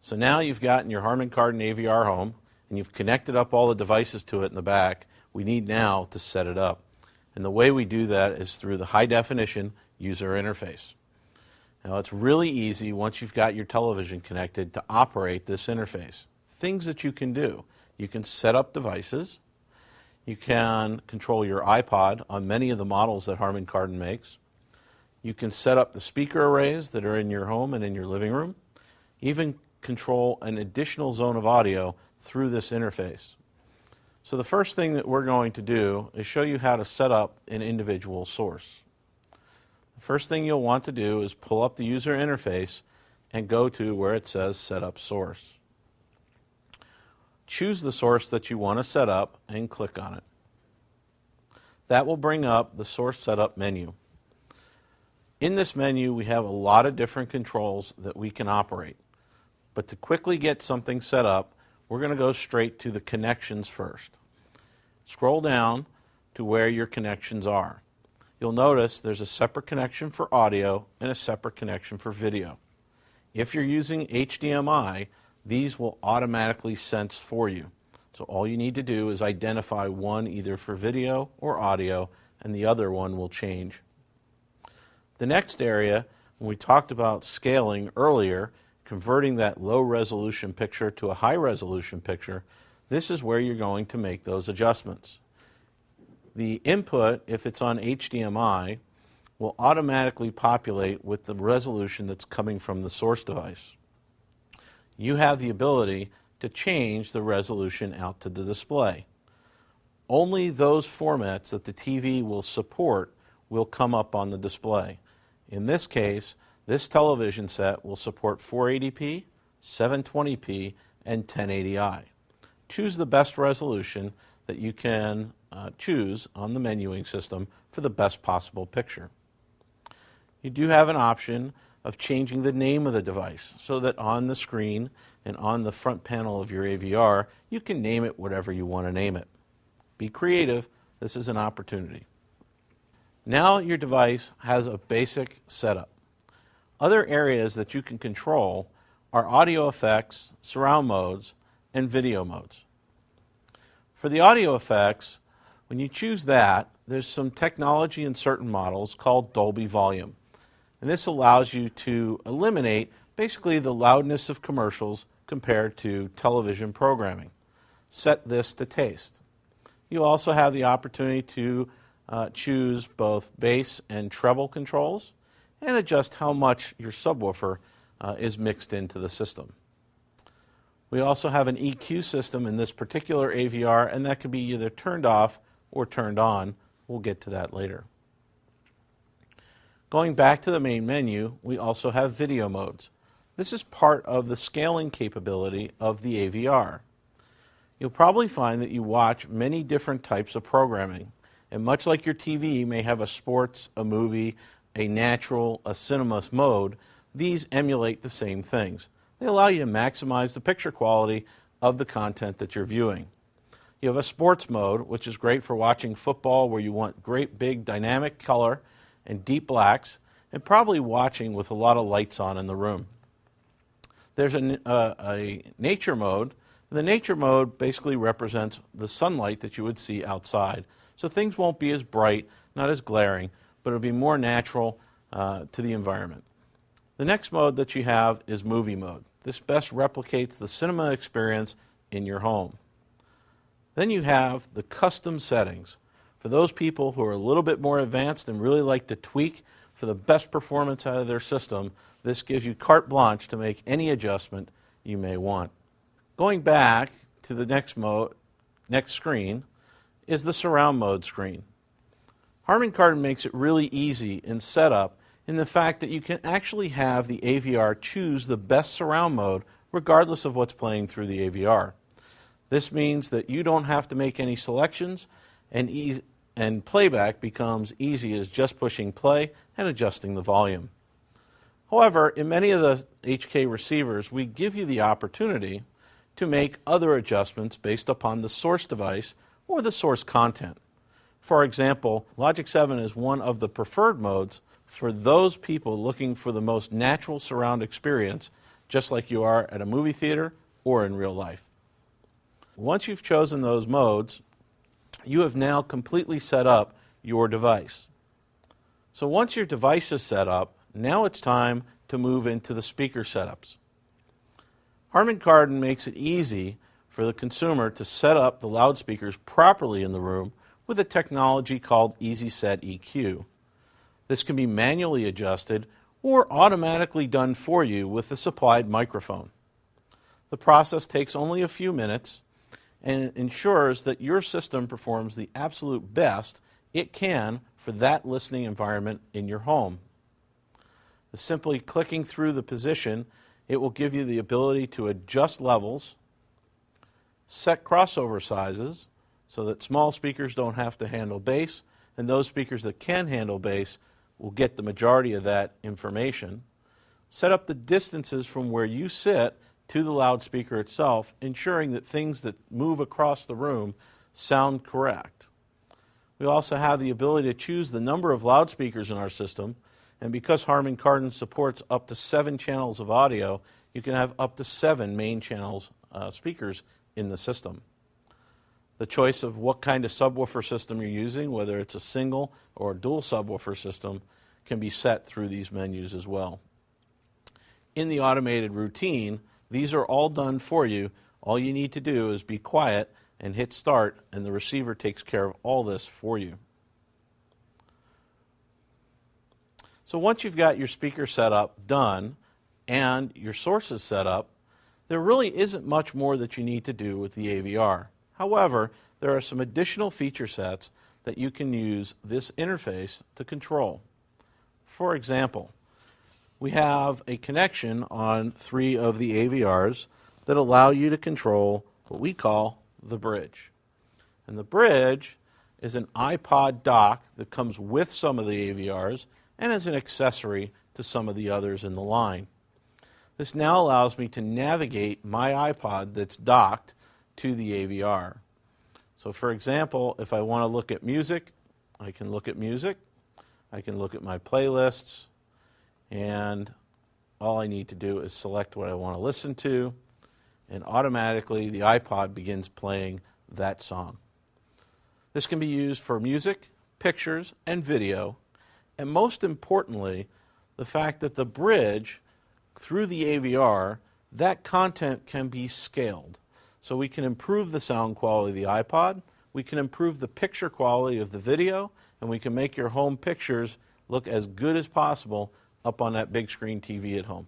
So now you've gotten your Harman Kardon AVR home, and you've connected up all the devices to it in the back. We need now to set it up. And the way we do that is through the high-definition user interface. Now, it's really easy once you've got your television connected to operate this interface. Things that you can do. You can set up devices. You can control your iPod on many of the models that Harman Kardon makes. You can set up the speaker arrays that are in your home and in your living room. Even control an additional zone of audio through this interface. So the first thing that we're going to do is show you how to set up an individual source. The first thing you'll want to do is pull up the user interface and go to where it says Set Up Source. Choose the source that you want to set up and click on it. That will bring up the Source Setup menu. In this menu, we have a lot of different controls that we can operate. But to quickly get something set up, we're going to go straight to the connections first. Scroll down to where your connections are. You'll notice there's a separate connection for audio and a separate connection for video. If you're using HDMI, these will automatically sense for you. So all you need to do is identify one either for video or audio, and the other one will change. The next area, when we talked about scaling earlier, converting that low-resolution picture to a high-resolution picture, this is where you're going to make those adjustments. The input, if it's on HDMI, will automatically populate with the resolution that's coming from the source device. You have the ability to change the resolution out to the display. Only those formats that the TV will support will come up on the display. In this case, this television set will support 480p, 720p, and 1080i. Choose the best resolution that you can choose on the menuing system for the best possible picture. You do have an option of changing the name of the device so that on the screen and on the front panel of your AVR, you can name it whatever you want to name it. Be creative. This is an opportunity. Now your device has a basic setup. Other areas that you can control are audio effects, surround modes, and video modes. For the audio effects, when you choose that, there's some technology in certain models called Dolby Volume. And this allows you to eliminate basically the loudness of commercials compared to television programming. Set this to taste. You also have the opportunity to choose both bass and treble controls and adjust how much your subwoofer is mixed into the system. We also have an EQ system in this particular AVR, and that can be either turned off or turned on. We'll get to that later. Going back to the main menu, we also have video modes. This is part of the scaling capability of the AVR. You'll probably find that you watch many different types of programming, and much like your TV may have a sports, a movie, a natural, a cinema mode, these emulate the same things. They allow you to maximize the picture quality of the content that you're viewing. You have a sports mode, which is great for watching football where you want great big dynamic color and deep blacks, and probably watching with a lot of lights on in the room. There's a nature mode. The nature mode basically represents the sunlight that you would see outside. So things won't be as bright, not as glaring, but it'll be more natural to the environment. The next mode that you have is movie mode. This best replicates the cinema experience in your home. Then you have the custom settings. For those people who are a little bit more advanced and really like to tweak for the best performance out of their system, this gives you carte blanche to make any adjustment you may want. Going back to the next screen is the surround mode screen. Harman Kardon makes it really easy in setup in the fact that you can actually have the AVR choose the best surround mode regardless of what's playing through the AVR. This means that you don't have to make any selections, and playback becomes easy as just pushing play and adjusting the volume. However, in many of the HK receivers, we give you the opportunity to make other adjustments based upon the source device or the source content. For example, Logic 7 is one of the preferred modes for those people looking for the most natural surround experience just like you are at a movie theater or in real life. Once you've chosen those modes, you have now completely set up your device. So once your device is set up, now it's time to move into the speaker setups. Harman Kardon makes it easy for the consumer to set up the loudspeakers properly in the room with a technology called EasySet EQ. This can be manually adjusted or automatically done for you with the supplied microphone. The process takes only a few minutes and ensures that your system performs the absolute best it can for that listening environment in your home. Simply clicking through the position, it will give you the ability to adjust levels, set crossover sizes so that small speakers don't have to handle bass, and those speakers that can handle bass will get the majority of that information. Set up the distances from where you sit to the loudspeaker itself, ensuring that things that move across the room sound correct. We also have the ability to choose the number of loudspeakers in our system, and because Harman Kardon supports up to 7 channels of audio, you can have up to 7 main channels speakers in the system. The choice of what kind of subwoofer system you're using, whether it's a single or a dual subwoofer system, can be set through these menus as well. In the automated routine, these are all done for you. All you need to do is be quiet and hit start, and the receiver takes care of all this for you. So once you've got your speaker setup done and your sources set up, there really isn't much more that you need to do with the AVR. However, there are some additional feature sets that you can use this interface to control. For example, we have a connection on 3 of the AVRs that allow you to control what we call the bridge. And the bridge is an iPod dock that comes with some of the AVRs and as an accessory to some of the others in the line. This now allows me to navigate my iPod that's docked to the AVR. So for example, if I want to look at music, I can look at music, I can look at my playlists, and all I need to do is select what I want to listen to, and automatically the iPod begins playing that song. This can be used for music, pictures, and video, and most importantly, the fact that the bridge, through the AVR, that content can be scaled. So we can improve the sound quality of the iPod, we can improve the picture quality of the video, and we can make your home pictures look as good as possible up on that big screen TV at home.